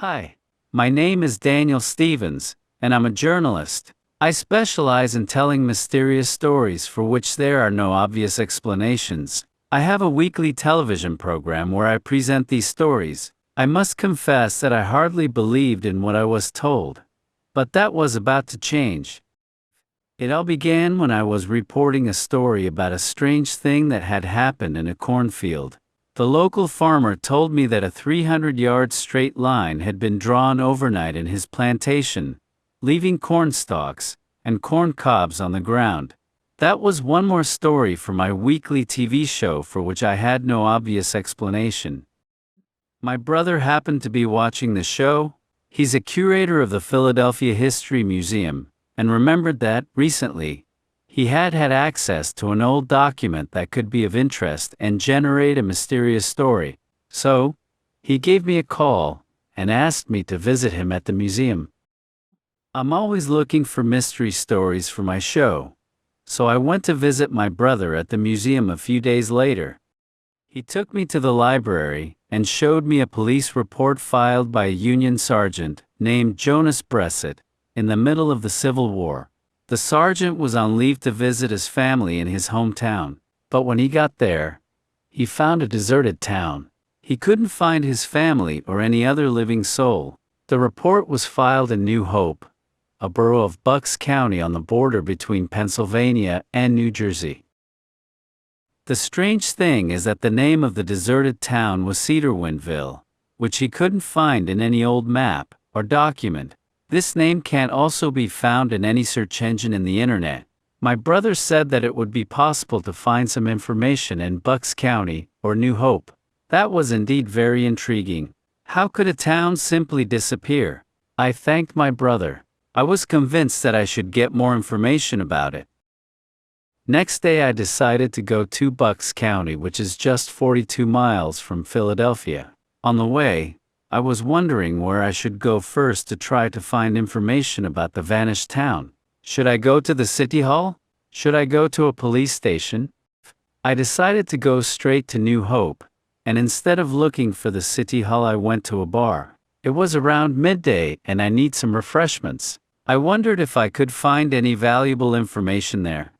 Hi, my name is Daniel Stevens, and I'm a journalist. I specialize in telling mysterious stories for which there are no obvious explanations. I have a weekly television program where I present these stories. I must confess that I hardly believed in what I was told. But that was about to change. It all began when I was reporting a story about a strange thing that had happened in a cornfield. The local farmer told me that a 300-yard straight line had been drawn overnight in his plantation, leaving corn stalks and corn cobs on the ground. That was one more story for my weekly TV show for which I had no obvious explanation. My brother happened to be watching the show. He's a curator of the Philadelphia History Museum, and remembered that, recently, he had access to an old document that could be of interest and generate a mysterious story. So, he gave me a call and asked me to visit him at the museum. I'm always looking for mystery stories for my show, so I went to visit my brother at the museum a few days later. He took me to the library and showed me a police report filed by a Union sergeant named Jonas Bressett in the middle of the Civil War. The sergeant was on leave to visit his family in his hometown, but when he got there, he found a deserted town. He couldn't find his family or any other living soul. The report was filed in New Hope, a borough of Bucks County on the border between Pennsylvania and New Jersey. The strange thing is that the name of the deserted town was Cedarwind, Ville, which he couldn't find in any old map or document. This name can't also be found in any search engine in the internet. My brother said that it would be possible to find some information in Bucks County or New Hope. That was indeed very intriguing. How could a town simply disappear? I thanked my brother. I was convinced that I should get more information about it. Next day I decided to go to Bucks County, which is just 42 miles from Philadelphia. On the way, I was wondering where I should go first to try to find information about the vanished town. Should I go to the city hall? Should I go to a police station? I decided to go straight to New Hope, and instead of looking for the city hall I went to a bar. It was around midday and I need some refreshments. I wondered if I could find any valuable information there.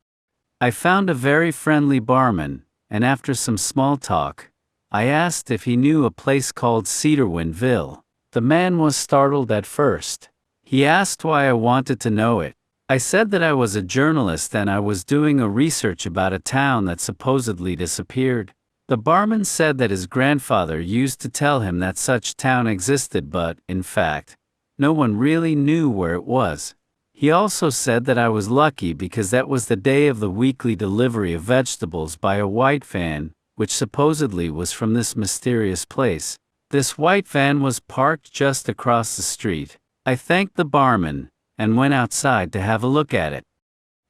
I found a very friendly barman, and after some small talk, I asked if he knew a place called Cedarwind, Ville. The man was startled at first. He asked why I wanted to know it. I said that I was a journalist and I was doing a research about a town that supposedly disappeared. The barman said that his grandfather used to tell him that such town existed, but, in fact, no one really knew where it was. He also said that I was lucky because that was the day of the weekly delivery of vegetables by a white van, which supposedly was from this mysterious place. This white van was parked just across the street. I thanked the barman and went outside to have a look at it.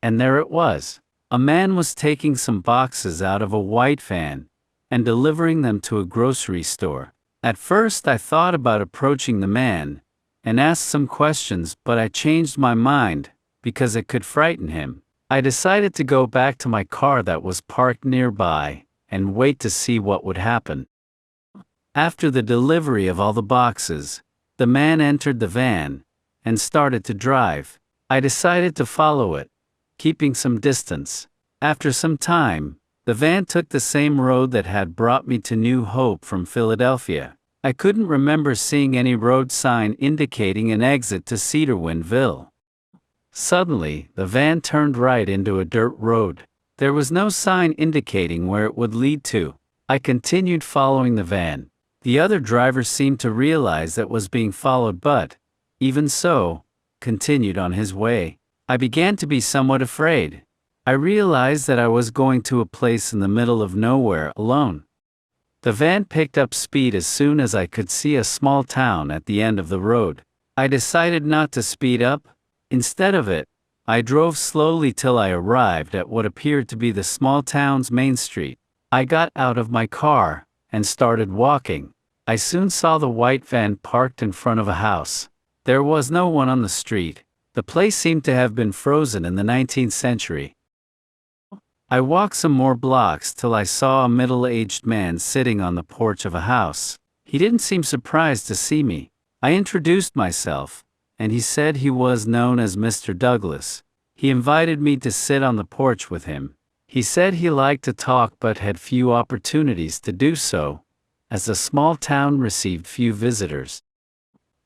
And there it was. A man was taking some boxes out of a white van and delivering them to a grocery store. At first I thought about approaching the man and asked some questions, but I changed my mind because it could frighten him. I decided to go back to my car that was parked nearby and wait to see what would happen. After the delivery of all the boxes, the man entered the van and started to drive. I decided to follow it, keeping some distance. After some time, the van took the same road that had brought me to New Hope from Philadelphia. I couldn't remember seeing any road sign indicating an exit to Cedarwind, Ville. Suddenly, the van turned right into a dirt road. There was no sign indicating where it would lead to. I continued following the van. The other driver seemed to realize that was being followed, but, even so, continued on his way. I began to be somewhat afraid. I realized that I was going to a place in the middle of nowhere alone. The van picked up speed as soon as I could see a small town at the end of the road. I decided not to speed up. Instead of it, I drove slowly till I arrived at what appeared to be the small town's main street. I got out of my car and started walking. I soon saw the white van parked in front of a house. There was no one on the street. The place seemed to have been frozen in the 19th century. I walked some more blocks till I saw a middle-aged man sitting on the porch of a house. He didn't seem surprised to see me. I introduced myself, and he said he was known as Mr. Douglas. He invited me to sit on the porch with him. He said he liked to talk but had few opportunities to do so, as the small town received few visitors.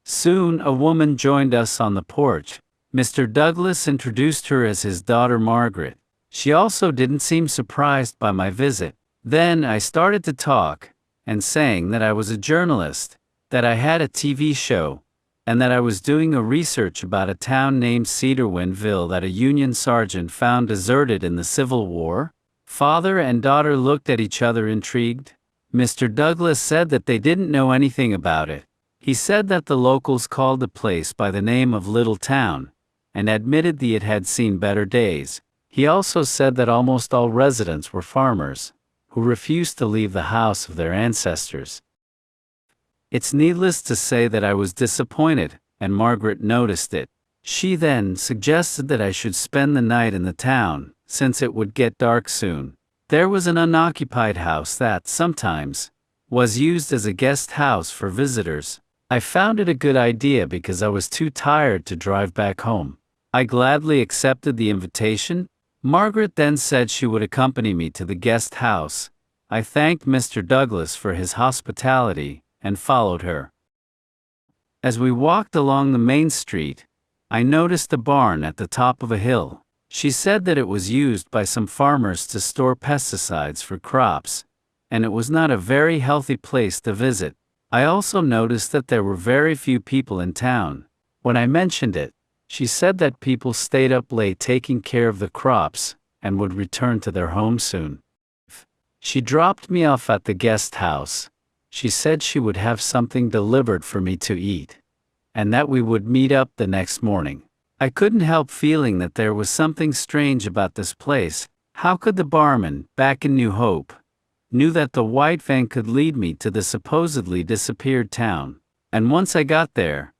Soon a woman joined us on the porch. Mr. Douglas introduced her as his daughter Margaret. She also didn't seem surprised by my visit. Then I started to talk, and saying that I was a journalist, that I had a TV show, and that I was doing a research about a town named Cedarwind, Ville that a Union sergeant found deserted in the Civil War. Father and daughter looked at each other intrigued. Mr. Douglas said that they didn't know anything about it. He said that the locals called the place by the name of Little Town, and admitted that it had seen better days. He also said that almost all residents were farmers, who refused to leave the house of their ancestors. It's needless to say that I was disappointed, and Margaret noticed it. She then suggested that I should spend the night in the town, since it would get dark soon. There was an unoccupied house that, sometimes, was used as a guest house for visitors. I found it a good idea because I was too tired to drive back home. I gladly accepted the invitation. Margaret then said she would accompany me to the guest house. I thanked Mr. Douglas for his hospitality, and followed her. As we walked along the main street, I noticed a barn at the top of a hill. She said that it was used by some farmers to store pesticides for crops, and it was not a very healthy place to visit. I also noticed that there were very few people in town. When I mentioned it, she said that people stayed up late taking care of the crops, and would return to their homes soon. She dropped me off at the guest house. She said she would have something delivered for me to eat, and that we would meet up the next morning. I couldn't help feeling that there was something strange about this place. How could the barman, back in New Hope, knew that the white van could lead me to the supposedly disappeared town? And once I got there,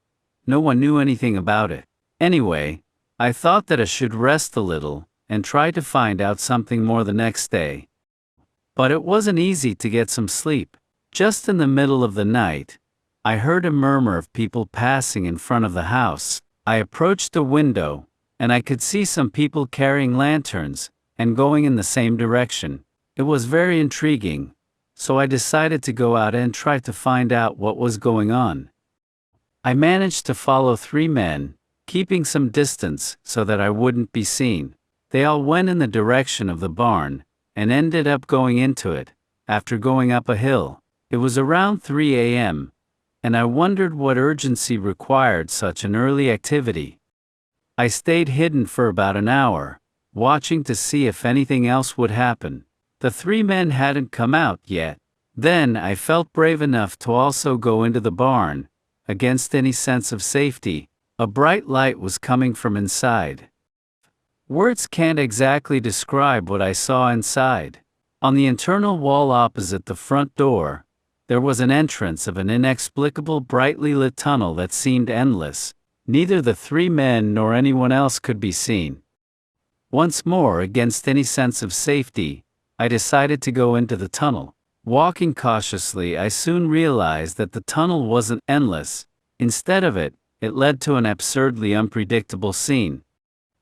no one knew anything about it. Anyway, I thought that I should rest a little, and try to find out something more the next day. But it wasn't easy to get some sleep. Just in the middle of the night, I heard a murmur of people passing in front of the house. I approached the window, and I could see some people carrying lanterns, and going in the same direction. It was very intriguing, so I decided to go out and try to find out what was going on. I managed to follow 3 men, keeping some distance so that I wouldn't be seen. They all went in the direction of the barn, and ended up going into it, after going up a hill. It was around 3 a.m., and I wondered what urgency required such an early activity. I stayed hidden for about an hour, watching to see if anything else would happen. The 3 men hadn't come out yet. Then I felt brave enough to also go into the barn, against any sense of safety. A bright light was coming from inside. Words can't exactly describe what I saw inside. On the internal wall opposite the front door, there was an entrance of an inexplicable brightly lit tunnel that seemed endless. Neither the 3 men nor anyone else could be seen. Once more, against any sense of safety, I decided to go into the tunnel. Walking cautiously, I soon realized that the tunnel wasn't endless. Instead of it, it led to an absurdly unpredictable scene.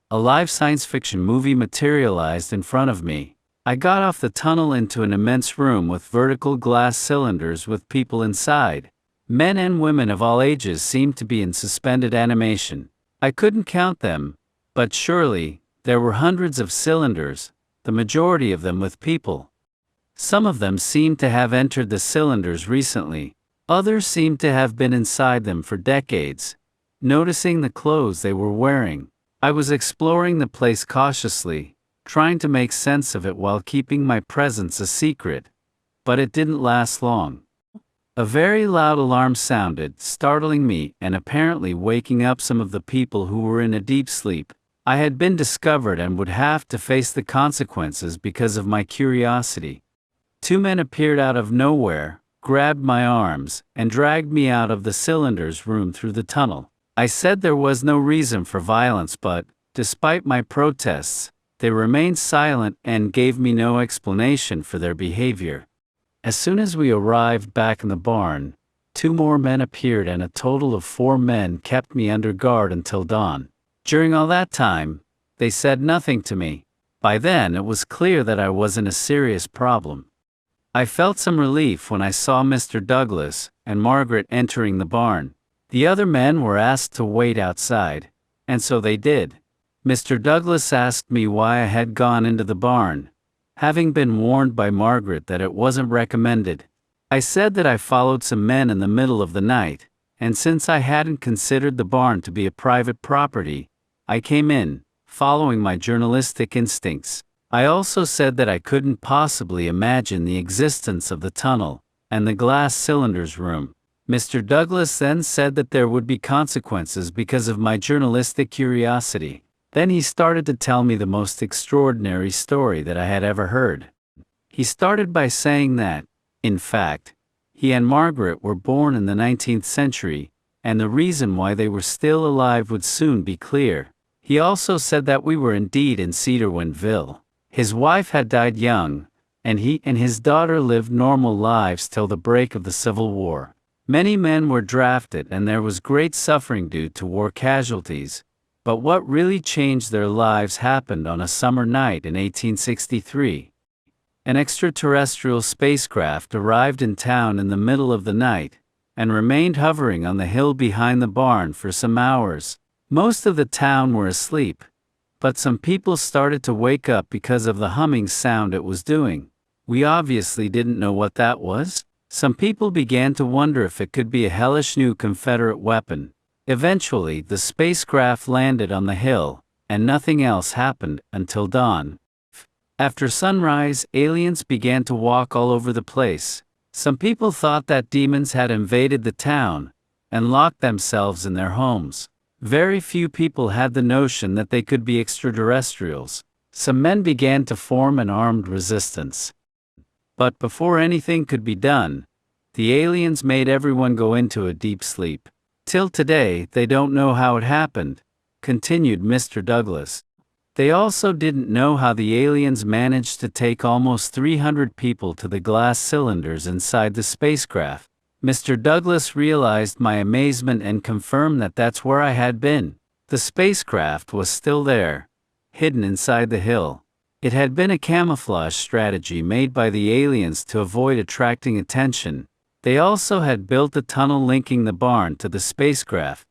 A live science fiction movie materialized in front of me. I got off the tunnel into an immense room with vertical glass cylinders with people inside. Men and women of all ages seemed to be in suspended animation. I couldn't count them, but surely, there were hundreds of cylinders, the majority of them with people. Some of them seemed to have entered the cylinders recently. Others seemed to have been inside them for decades. Noticing the clothes they were wearing, I was exploring the place cautiously, trying to make sense of it while keeping my presence a secret. But it didn't last long. A very loud alarm sounded, startling me and apparently waking up some of the people who were in a deep sleep. I had been discovered and would have to face the consequences because of my curiosity. 2 men appeared out of nowhere, grabbed my arms, and dragged me out of the cylinders room through the tunnel. I said there was no reason for violence, but, despite my protests, they remained silent and gave me no explanation for their behavior. As soon as we arrived back in the barn, 2 more men appeared and a total of 4 men kept me under guard until dawn. During all that time, they said nothing to me. By then it was clear that I was in a serious problem. I felt some relief when I saw Mr. Douglas and Margaret entering the barn. The other men were asked to wait outside, and so they did. Mr. Douglas asked me why I had gone into the barn, having been warned by Margaret that it wasn't recommended. I said that I followed some men in the middle of the night, and since I hadn't considered the barn to be a private property, I came in, following my journalistic instincts. I also said that I couldn't possibly imagine the existence of the tunnel and the glass cylinders room. Mr. Douglas then said that there would be consequences because of my journalistic curiosity. Then he started to tell me the most extraordinary story that I had ever heard. He started by saying that, in fact, he and Margaret were born in the 19th century, and the reason why they were still alive would soon be clear. He also said that we were indeed in Cedarwind, Ville. His wife had died young, and he and his daughter lived normal lives till the break of the Civil War. Many men were drafted and there was great suffering due to war casualties, but what really changed their lives happened on a summer night in 1863. An extraterrestrial spacecraft arrived in town in the middle of the night, and remained hovering on the hill behind the barn for some hours. Most of the town were asleep, but some people started to wake up because of the humming sound it was doing. We obviously didn't know what that was. Some people began to wonder if it could be a hellish new Confederate weapon. Eventually, the spacecraft landed on the hill, and nothing else happened until dawn. After sunrise, aliens began to walk all over the place. Some people thought that demons had invaded the town and locked themselves in their homes. Very few people had the notion that they could be extraterrestrials. Some men began to form an armed resistance. But before anything could be done, the aliens made everyone go into a deep sleep. Till today, they don't know how it happened, continued Mr. Douglas. They also didn't know how the aliens managed to take almost 300 people to the glass cylinders inside the spacecraft. Mr. Douglas realized my amazement and confirmed that that's where I had been. The spacecraft was still there, hidden inside the hill. It had been a camouflage strategy made by the aliens to avoid attracting attention. They also had built a tunnel linking the barn to the spacecraft.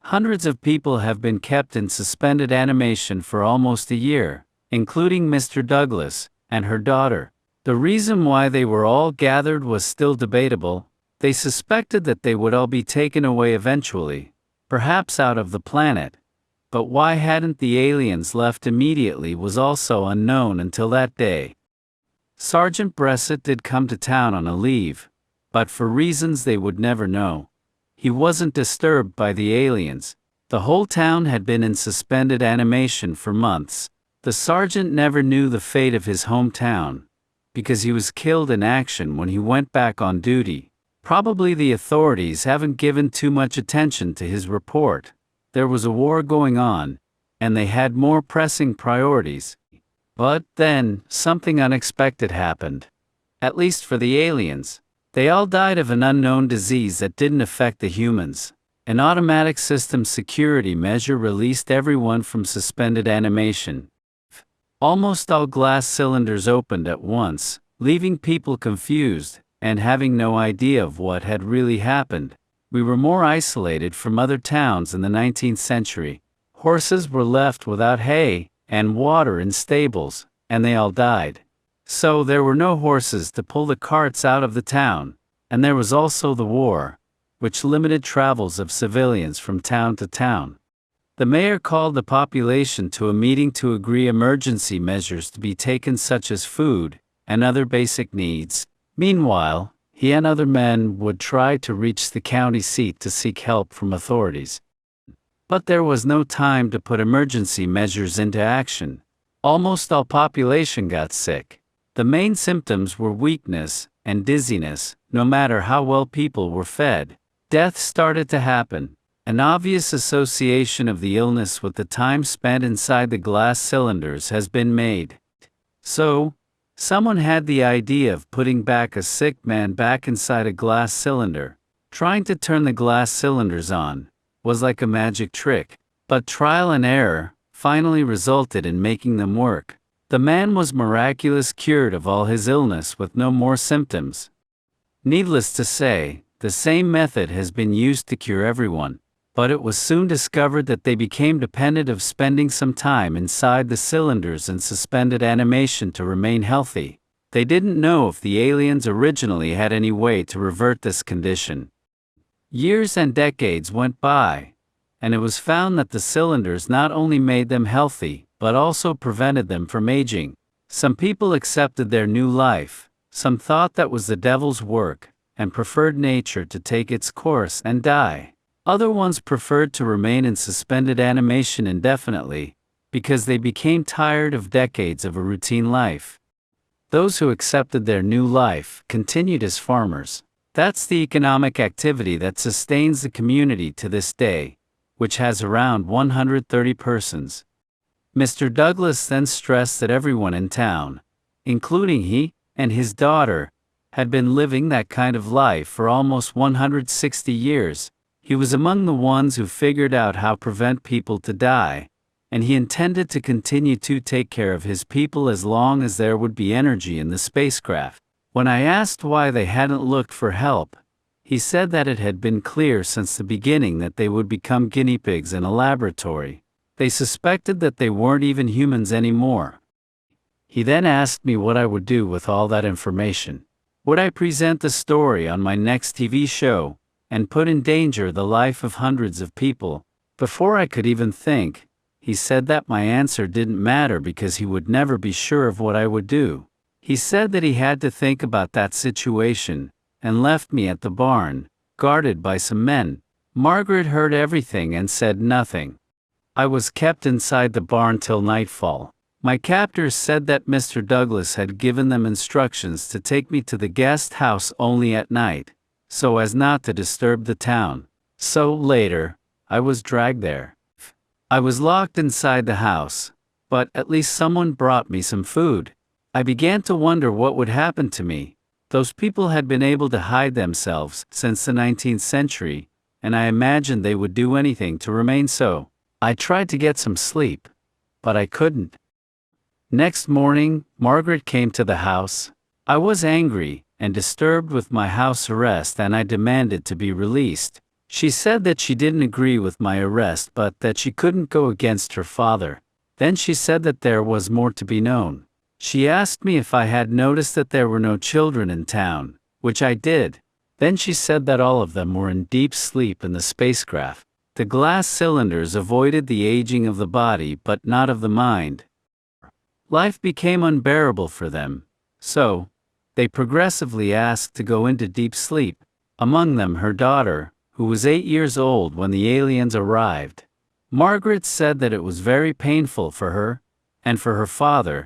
Hundreds of people have been kept in suspended animation for almost a year, including Mr. Douglas and her daughter. The reason why they were all gathered was still debatable. They suspected that they would all be taken away eventually, perhaps out of the planet. But why hadn't the aliens left immediately was also unknown until that day. Sergeant Bressett did come to town on a leave, but for reasons they would never know. He wasn't disturbed by the aliens. The whole town had been in suspended animation for months. The sergeant never knew the fate of his hometown, because he was killed in action when he went back on duty. Probably the authorities haven't given too much attention to his report. There was a war going on, and they had more pressing priorities. But then, something unexpected happened. At least for the aliens. They all died of an unknown disease that didn't affect the humans. An automatic system security measure released everyone from suspended animation. Almost all glass cylinders opened at once, leaving people confused and having no idea of what had really happened. We were more isolated from other towns in the 19th century. Horses were left without hay and water in stables, and they all died. So there were no horses to pull the carts out of the town, and there was also the war, which limited travels of civilians from town to town. The mayor called the population to a meeting to agree emergency measures to be taken, such as food and other basic needs. Meanwhile, he and other men would try to reach the county seat to seek help from authorities. But there was no time to put emergency measures into action. Almost all population got sick. The main symptoms were weakness and dizziness, no matter how well people were fed. Death started to happen. An obvious association of the illness with the time spent inside the glass cylinders has been made. So, someone had the idea of putting back a sick man back inside a glass cylinder. Trying to turn the glass cylinders on was like a magic trick, but trial and error finally resulted in making them work. The man was miraculously cured of all his illness with no more symptoms. Needless to say, the same method has been used to cure everyone, but it was soon discovered that they became dependent of spending some time inside the cylinders in suspended animation to remain healthy. They didn't know if the aliens originally had any way to revert this condition. Years and decades went by, and it was found that the cylinders not only made them healthy, but also prevented them from aging. Some people accepted their new life, some thought that was the devil's work, and preferred nature to take its course and die. Other ones preferred to remain in suspended animation indefinitely, because they became tired of decades of a routine life. Those who accepted their new life continued as farmers. That's the economic activity that sustains the community to this day, which has around 130 persons. Mr. Douglas then stressed that everyone in town, including he and his daughter, had been living that kind of life for almost 160 years. He was among the ones who figured out how to prevent people to die, and he intended to continue to take care of his people as long as there would be energy in the spacecraft. When I asked why they hadn't looked for help, he said that it had been clear since the beginning that they would become guinea pigs in a laboratory. They suspected that they weren't even humans anymore. He then asked me what I would do with all that information. Would I present the story on my next TV show, and put in danger the life of hundreds of people? Before I could even think, he said that my answer didn't matter because he would never be sure of what I would do. He said that he had to think about that situation, and left me at the barn, guarded by some men. Margaret heard everything and said nothing. I was kept inside the barn till nightfall. My captors said that Mr. Douglas had given them instructions to take me to the guest house only at night, so as not to disturb the town. So later, I was dragged there. I was locked inside the house, but at least someone brought me some food. I began to wonder what would happen to me. Those people had been able to hide themselves since the 19th century, and I imagined they would do anything to remain so. I tried to get some sleep, but I couldn't. Next morning, Margaret came to the house. I was angry and disturbed with my house arrest, and I demanded to be released. She said that she didn't agree with my arrest but that she couldn't go against her father. Then she said that there was more to be known. She asked me if I had noticed that there were no children in town, which I did. Then she said that all of them were in deep sleep in the spacecraft. The glass cylinders avoided the aging of the body but not of the mind. Life became unbearable for them, so they progressively asked to go into deep sleep. Among them her daughter, who was 8 years old when the aliens arrived. Margaret said that it was very painful for her, and for her father,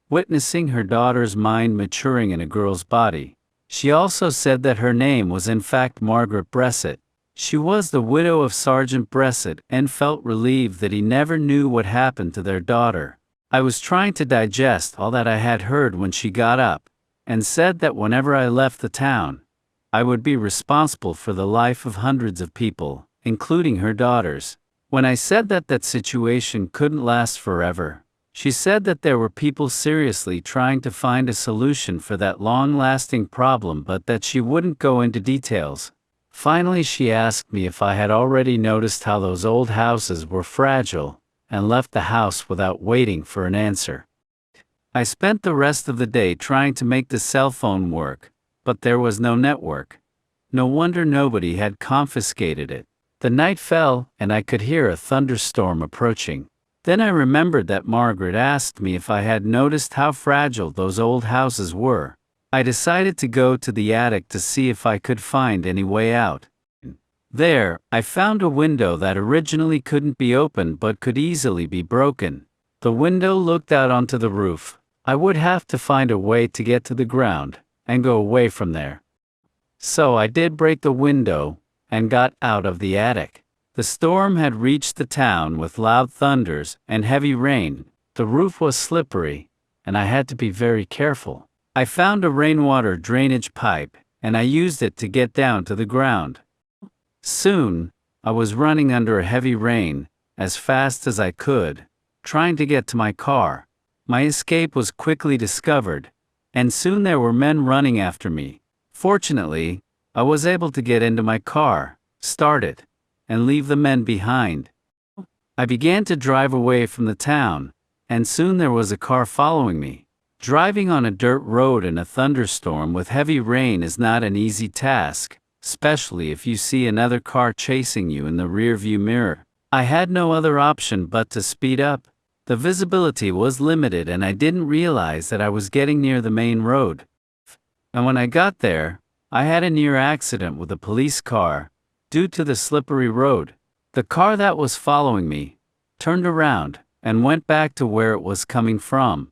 witnessing her daughter's mind maturing in a girl's body. She also said that her name was in fact Margaret Bressett. She was the widow of Sergeant Bressett and felt relieved that he never knew what happened to their daughter. I was trying to digest all that I had heard when she got up, and said that whenever I left the town, I would be responsible for the life of hundreds of people, including her daughters. When I said that that situation couldn't last forever, she said that there were people seriously trying to find a solution for that long-lasting problem but that she wouldn't go into details. Finally she asked me if I had already noticed how those old houses were fragile, and left the house without waiting for an answer. I spent the rest of the day trying to make the cell phone work, but there was no network. No wonder nobody had confiscated it. The night fell, and I could hear a thunderstorm approaching. Then I remembered that Margaret asked me if I had noticed how fragile those old houses were. I decided to go to the attic to see if I could find any way out. There, I found a window that originally couldn't be opened but could easily be broken. The window looked out onto the roof. I would have to find a way to get to the ground, and go away from there. So I did break the window, and got out of the attic. The storm had reached the town with loud thunders and heavy rain. The roof was slippery, and I had to be very careful. I found a rainwater drainage pipe, and I used it to get down to the ground. Soon, I was running under a heavy rain, as fast as I could, trying to get to my car. My escape was quickly discovered, and soon there were men running after me. Fortunately, I was able to get into my car, start it, and leave the men behind. I began to drive away from the town, and soon there was a car following me. Driving on a dirt road in a thunderstorm with heavy rain is not an easy task, especially if you see another car chasing you in the rearview mirror. I had no other option but to speed up. The visibility was limited and I didn't realize that I was getting near the main road. And when I got there, I had a near accident with a police car, due to the slippery road. The car that was following me turned around and went back to where it was coming from.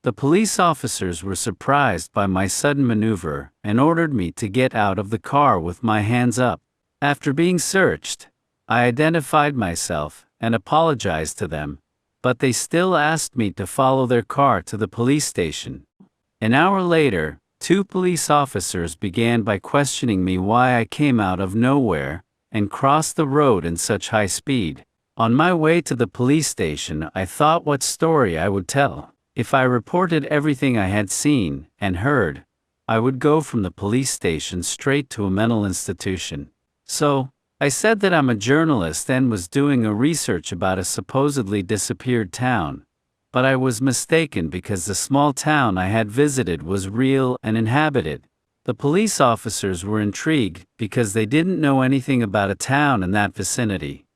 The police officers were surprised by my sudden maneuver and ordered me to get out of the car with my hands up. After being searched, I identified myself and apologized to them, but they still asked me to follow their car to the police station. An hour later, 2 police officers began by questioning me why I came out of nowhere and crossed the road in such high speed. On my way to the police station, I thought what story I would tell. If I reported everything I had seen and heard, I would go from the police station straight to a mental institution. So, I said that I'm a journalist and was doing a research about a supposedly disappeared town. But I was mistaken because the small town I had visited was real and inhabited. The police officers were intrigued because they didn't know anything about a town in that vicinity.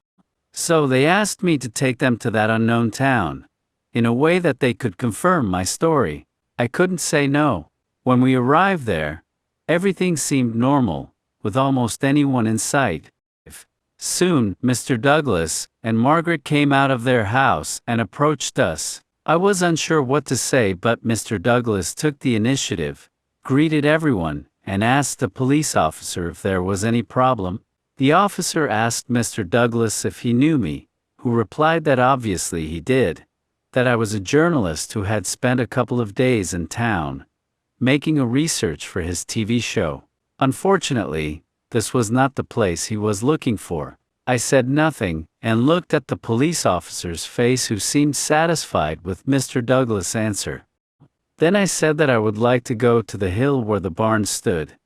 So they asked me to take them to that unknown town, in a way that they could confirm my story. I couldn't say no. When we arrived there, everything seemed normal, with almost anyone in sight. Soon, Mr. Douglas and Margaret came out of their house and approached us. I was unsure what to say, but Mr. Douglas took the initiative, greeted everyone, and asked the police officer if there was any problem. The officer asked Mr. Douglas if he knew me, who replied that obviously he did, that I was a journalist who had spent a couple of days in town, making a research for his TV show. Unfortunately, this was not the place he was looking for. I said nothing and looked at the police officer's face, who seemed satisfied with Mr. Douglas' answer. Then I said that I would like to go to the hill where the barn stood,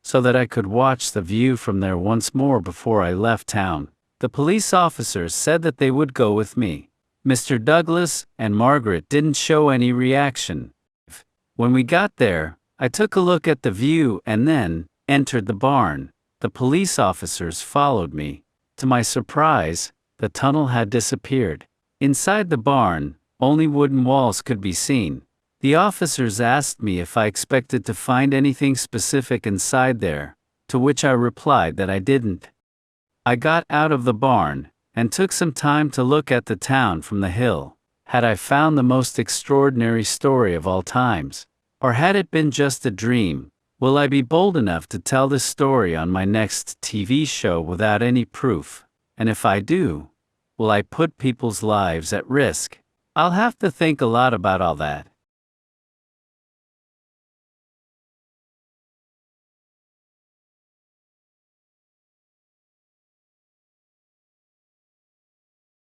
so that I could watch the view from there once more before I left town. The police officers said that they would go with me. Mr. Douglas and Margaret didn't show any reaction. When we got there, I took a look at the view and then entered the barn. The police officers followed me. To my surprise, the tunnel had disappeared. Inside the barn, only wooden walls could be seen. The officers asked me if I expected to find anything specific inside there, to which I replied that I didn't. I got out of the barn and took some time to look at the town from the hill. Had I found the most extraordinary story of all times? Or had it been just a dream? Will I be bold enough to tell this story on my next TV show without any proof? And if I do, will I put people's lives at risk? I'll have to think a lot about all that.